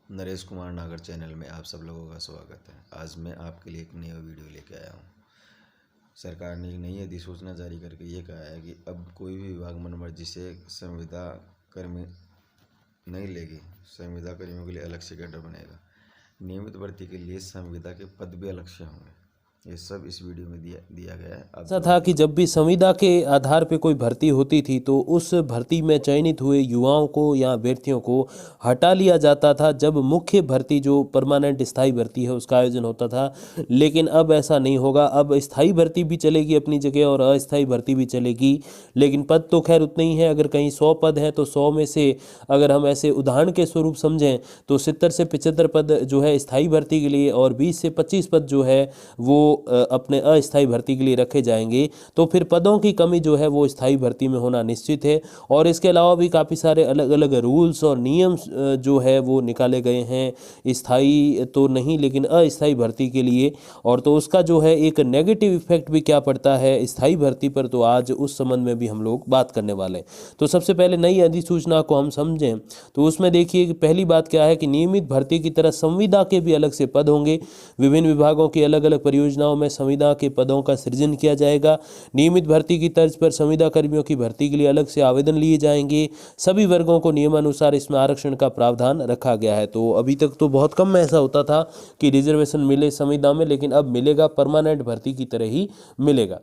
नरेश कुमार नागर चैनल में आप सब लोगों का स्वागत है। आज मैं आपके लिए एक नया वीडियो लेके आया हूँ। सरकार ने एक नई अधिसूचना जारी करके ये कहा है कि अब कोई भी विभाग मनमर्जी से संविदा कर्मी नहीं लेगी। संविदा कर्मियों के लिए अलग से कैडर बनेगा। नियमित भर्ती के लिए संविदा के पद भी अलग से होंगे। ये सब इस वीडियो में दिया गया है। ऐसा था कि जब भी संविदा के आधार पे कोई भर्ती होती थी तो उस भर्ती में चयनित हुए युवाओं को या अभ्यर्थियों को हटा लिया जाता था जब मुख्य भर्ती जो परमानेंट स्थायी भर्ती है उसका आयोजन होता था। लेकिन अब ऐसा नहीं होगा। अब स्थायी भर्ती भी चलेगी अपनी जगह और अस्थायी भर्ती भी चलेगी, लेकिन पद तो खैर उतने ही हैं। अगर कहीं 100 पद हैं तो 100 में से अगर हम ऐसे उदाहरण के स्वरूप समझें तो 70 से 75 पद जो है स्थायी भर्ती के लिए और 20 से 25 पद जो है वो अपने अस्थायी भर्ती के लिए रखे जाएंगे। तो फिर पदों की कमी जो है वो स्थायी भर्ती में होना निश्चित है। और इसके अलावा भी काफ़ी सारे अलग अलग रूल्स और नियम जो है वो निकाले गए हैं स्थायी तो नहीं लेकिन अस्थायी भर्ती के लिए। और तो उसका जो है एक नेगेटिव इफेक्ट भी क्या पड़ता है स्थायी भर्ती पर, तो आज उस संबंध में भी हम लोग बात करने वाले हैं। तो सबसे पहले नई अधिसूचना को हम समझें तो उसमें देखिए कि पहली बात क्या है कि नियमित भर्ती की तरह संविदा के भी अलग से पद होंगे। विभिन्न विभागों की अलग अलग परियोजनाओं में संविदा के पदों का सृजन किया जाएगा। नियमित भर्ती की तर्ज पर संविदा कर्मियों की भर्ती के लिए अलग से आवेदन लिए जाएंगे। सभी वर्गों को नियमानुसार इसमें आरक्षण का प्रावधान रखा गया है। तो अभी तक तो बहुत कम में ऐसा होता था कि रिजर्वेशन मिले संविदा में, लेकिन अब मिलेगा, परमानेंट भर्ती की तरह ही मिलेगा।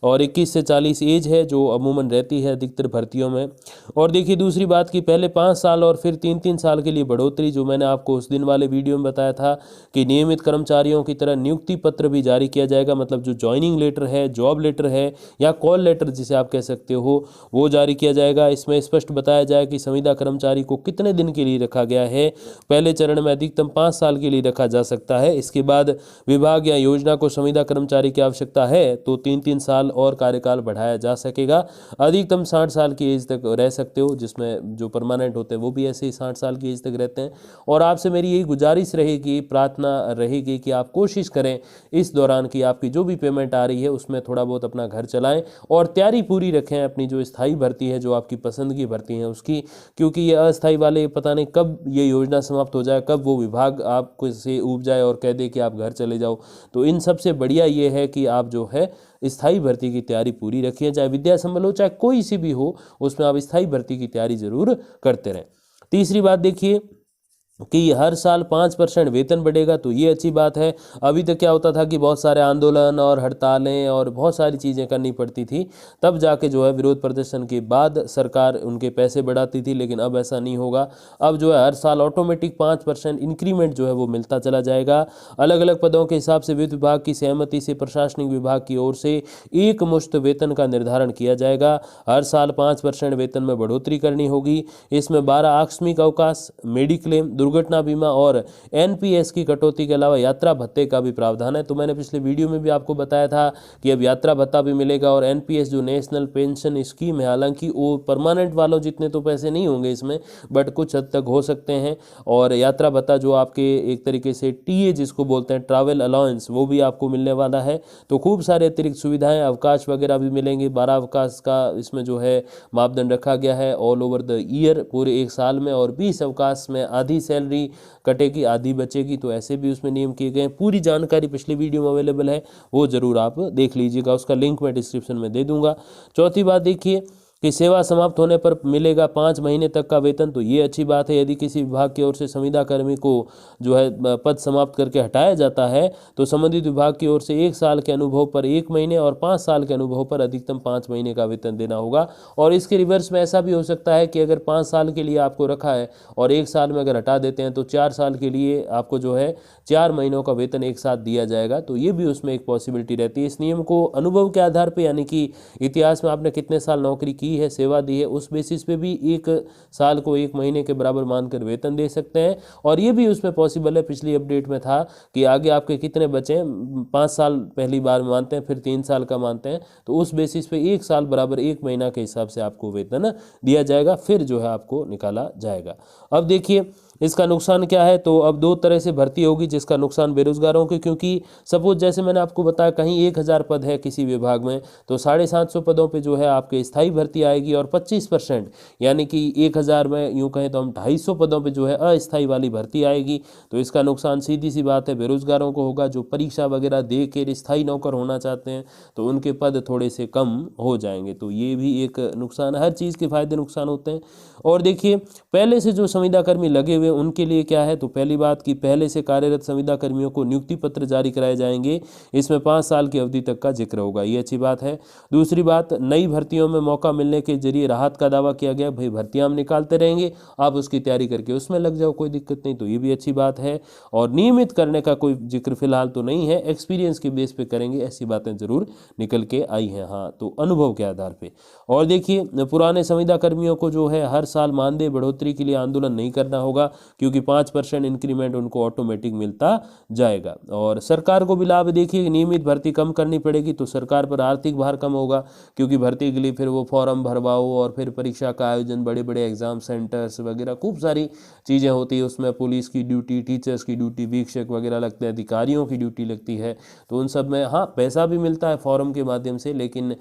और 21 से 40 एज है जो अमूमन रहती है अधिकतर भर्तियों में। और देखिए दूसरी बात कि पहले 5 साल और फिर 3-3 साल के लिए बढ़ोतरी, जो मैंने आपको उस दिन वाले वीडियो में बताया था कि नियमित कर्मचारियों की तरह नियुक्ति पत्र भी जारी किया जाएगा। मतलब जो ज्वाइनिंग लेटर है, जॉब लेटर है या कॉल लेटर जिसे आप कह सकते हो, वो जारी किया जाएगा। इसमें स्पष्ट बताया जाए कि संविदा कर्मचारी को कितने दिन के लिए रखा गया है। पहले चरण में अधिकतम 5 साल के लिए रखा जा सकता है। इसके बाद विभाग या योजना को संविदा कर्मचारी की आवश्यकता है तो 3-3 साल और कार्यकाल बढ़ाया जा सकेगा। अधिकतम 60 साल की एज तक रह सकते हो, जिसमें जो परमानेंट होते हैं वो भी ऐसे ही 60 साल की एज तक रहते हैं। और आपसे मेरी यही गुजारिश रहेगी, प्रार्थना रहेगी कि आप कोशिश करें इस दौरान कि आपकी जो भी पेमेंट आ रही है उसमें थोड़ा बहुत अपना घर चलाएं और तैयारी पूरी रखें अपनी जो स्थायी भर्ती है, जो आपकी पसंद की भर्ती है उसकी। क्योंकि ये अस्थायी वाले पता नहीं कब ये योजना समाप्त हो जाए, कब वो विभाग आपको से ऊब जाए और कह दे कि आप घर चले जाओ। तो इन सबसे बढ़िया ये है कि आप जो है स्थायी भर्ती की तैयारी पूरी रखिए। चाहे विद्या संबल हो चाहे कोई सी भी हो, उसमें आप स्थायी भर्ती की तैयारी जरूर करते रहें। तीसरी बात देखिए कि हर साल 5% वेतन बढ़ेगा, तो ये अच्छी बात है। अभी तक क्या होता था कि बहुत सारे आंदोलन और हड़तालें और बहुत सारी चीज़ें करनी पड़ती थी, तब जाके जो है विरोध प्रदर्शन के बाद सरकार उनके पैसे बढ़ाती थी। लेकिन अब ऐसा नहीं होगा। अब जो है हर साल ऑटोमेटिक 5% इंक्रीमेंट जो है वो मिलता चला जाएगा। अलग अलग पदों के हिसाब से वित्त विभाग की सहमति से प्रशासनिक विभाग की ओर से एक मुश्त वेतन का निर्धारण किया जाएगा। हर साल 5% वेतन में बढ़ोतरी करनी होगी। इसमें 12 आकस्मिक अवकाश, मेडिक्लेम, दुर्घटना बीमा और एनपीएस की कटौती के अलावा यात्रा भत्ते का भी प्रावधान है। तो मैंने पिछले वीडियो में भी आपको बताया था कि अब यात्रा भत्ता भी मिलेगा और एनपीएस जो नेशनल पेंशन स्कीम है, हालांकि वो परमानेंट वालों जितने तो पैसे नहीं होंगे इसमें, बट कुछ हद तक हो सकते हैं। और यात्रा भत्ता जो आपके एक तरीके से टीए जिसको बोलते हैं, ट्रैवल अलाउंस, वो भी आपको मिलने वाला है। तो खूब सारे अतिरिक्त सुविधाएं, अवकाश वगैरह भी मिलेंगे। 12 अवकाश का इसमें जो है मापदंड रखा गया है ऑल ओवर द ईयर, पूरे एक साल में। और 20 अवकाश में आधी सैलरी कटेगी, आधी बचेगी। तो ऐसे भी उसमें नियम किए गए हैं। पूरी जानकारी पिछले वीडियो में अवेलेबल है, वो जरूर आप देख लीजिएगा, उसका लिंक मैं डिस्क्रिप्शन में दे दूंगा। चौथी बात देखिए कि सेवा समाप्त होने पर मिलेगा 5 महीने तक का वेतन। तो ये अच्छी बात है। यदि किसी विभाग की ओर से संविदा कर्मी को जो है पद समाप्त करके हटाया जाता है तो संबंधित विभाग की ओर से 1 साल के अनुभव पर 1 महीने और 5 साल के अनुभव पर अधिकतम 5 महीने का वेतन देना होगा। और इसके रिवर्स में ऐसा भी हो सकता है कि अगर 5 साल के लिए आपको रखा है और 1 साल में अगर हटा देते हैं तो 4 साल के लिए आपको जो है 4 महीनों का वेतन एक साथ दिया जाएगा। तो ये भी उसमें एक पॉसिबिलिटी रहती है। इस नियम को अनुभव के आधार पर, यानी कि इतिहास में आपने कितने साल नौकरी की है, सेवा दी है, उस बेसिस पे भी 1 साल को 1 महीने के बराबर मानकर वेतन दे सकते हैं। और ये भी उसमें पॉसिबल है, पिछली अपडेट में था कि आगे आपके कितने बचे, 5 साल पहली बार मानते हैं, फिर 3 साल का मानते हैं, तो उस बेसिस पे 1 साल बराबर 1 महीना के हिसाब से आपको वेतन दिया जाएगा, फिर जो है आपको निकाला जाएगा। अब देखिए इसका नुकसान क्या है, तो अब दो तरह से भर्ती होगी जिसका नुकसान बेरोजगारों के, क्योंकि सपोज जैसे मैंने आपको बताया कहीं 1000 पद है किसी विभाग में, तो 750 पदों पे जो है आपके स्थायी भर्ती आएगी और 25% यानी कि 1000 में यूँ कहें तो हम 250 पदों पे जो है अस्थायी वाली भर्ती आएगी। तो इसका नुकसान सीधी सी बात है बेरोजगारों को होगा, जो परीक्षा वगैरह दे के स्थायी नौकर होना चाहते हैं तो उनके पद थोड़े से कम हो जाएंगे। तो ये भी एक नुकसान, हर चीज़ के फायदे नुकसान होते हैं। और देखिए पहले से जो संविदा कर्मी लगे हुए उनके लिए क्या है, तो पहली बात कि पहले से कार्यरत संविदा कर्मियों को नियुक्ति पत्र जारी कराए जाएंगे, इसमें 5 साल की अवधि तक का जिक्र होगा, ये अच्छी बात है। दूसरी बात, नई भर्तियों में मौका मिलने के जरिए राहत का दावा किया गया, भाई भर्तियां हम निकालते रहेंगे, आप उसकी तैयारी करके उसमें लग जाओ, कोई दिक्कत नहीं, तो ये भी अच्छी बात है। और नियमित करने का कोई जिक्र फिलहाल तो नहीं है, एक्सपीरियंस के बेस पे करेंगे, ऐसी बातें जरूर निकल के आई हैं, हाँ, तो अनुभव के आधार पे। और देखिए पुराने संविदा कर्मियों को जो है हर साल मानदेय बढ़ोतरी के लिए आंदोलन नहीं करना होगा, क्योंकि 5% इंक्रीमेंट उनको ऑटोमेटिक मिलता जाएगा। और सरकार को भी लाभ, देखिए नियमित भर्ती कम करनी पड़ेगी तो सरकार पर आर्थिक भार कम होगा, क्योंकि भर्ती के लिए फिर वो फॉर्म भरवाओ और फिर परीक्षा का आयोजन, बड़े बड़े एग्जाम सेंटर्स वगैरह खूब सारी चीज़ें होती है, उसमें पुलिस की ड्यूटी, टीचर्स की ड्यूटी, वीक्षक वगैरह लगते हैं, अधिकारियों की ड्यूटी लगती है, तो उन सब में हाँ पैसा भी मिलता है फॉर्म के माध्यम से, लेकिन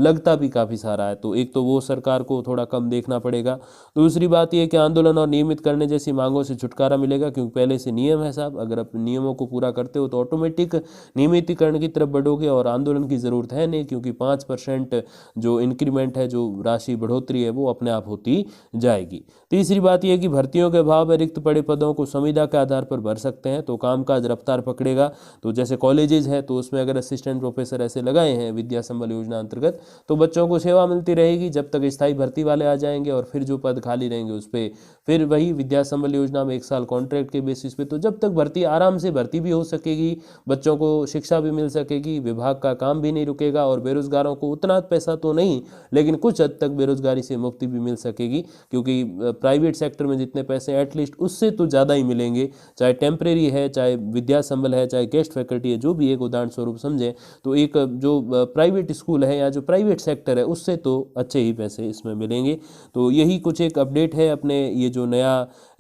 लगता भी काफ़ी सारा है, तो एक तो वो सरकार को थोड़ा कम देखना पड़ेगा। दूसरी बात यह कि आंदोलन और नियमित करने जैसी मांगों से छुटकारा मिलेगा, क्योंकि पहले से नियम है साहब, अगर आप नियमों को पूरा करते हो तो ऑटोमेटिक नियमितीकरण की तरफ बढ़ोगे और आंदोलन की ज़रूरत है नहीं, क्योंकि 5% जो इंक्रीमेंट है, जो राशि बढ़ोतरी है, वो अपने आप होती जाएगी। तीसरी बात यह कि भर्तियों के अभाव में रिक्त पड़े पदों को संविदा के आधार पर भर सकते हैं, तो कामकाज रफ्तार पकड़ेगा। तो जैसे कॉलेजेस है तो उसमें अगर असिस्टेंट प्रोफेसर ऐसे लगाए हैं विद्या संबल योजना अंतर्गत, तो बच्चों को सेवा मिलती रहेगी जब तक स्थायी भर्ती वाले आ जाएंगे, और फिर जो पद खाली रहेंगे उस पर फिर वही विद्या संबल योजना में 1 साल कॉन्ट्रैक्ट के बेसिस पे, तो जब तक भर्ती आराम से भर्ती भी हो सकेगी, बच्चों को शिक्षा भी मिल सकेगी, विभाग का काम भी नहीं रुकेगा, और बेरोजगारों को उतना पैसा तो नहीं लेकिन कुछ हद तक बेरोजगारी से मुक्ति भी मिल सकेगी, क्योंकि प्राइवेट सेक्टर में जितने पैसे एटलीस्ट उससे तो ज़्यादा ही मिलेंगे, चाहे टेम्परेरी है, चाहे विद्या संबल है, चाहे गेस्ट फैकल्टी है, जो भी एक उदाहरण स्वरूप समझे, तो एक जो प्राइवेट स्कूल है या जो प्राइवेट सेक्टर है उससे तो अच्छे ही पैसे इसमें मिलेंगे। तो यही कुछ एक अपडेट है अपने ये जो नया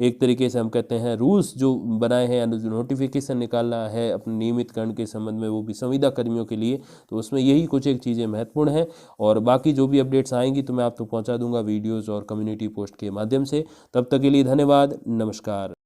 एक तरीके से हम कहते हैं रूल्स जो बनाए हैं, जो नोटिफिकेशन निकाला है अपने नियमितकरण के संबंध में, वो भी संविदा कर्मियों के लिए, तो उसमें यही कुछ एक चीज़ें महत्वपूर्ण हैं। और बाकी जो भी अपडेट्स आएंगी तो मैं आप तक पहुंचा दूंगा वीडियोस और कम्युनिटी पोस्ट के माध्यम से। तब तक के लिए धन्यवाद, नमस्कार।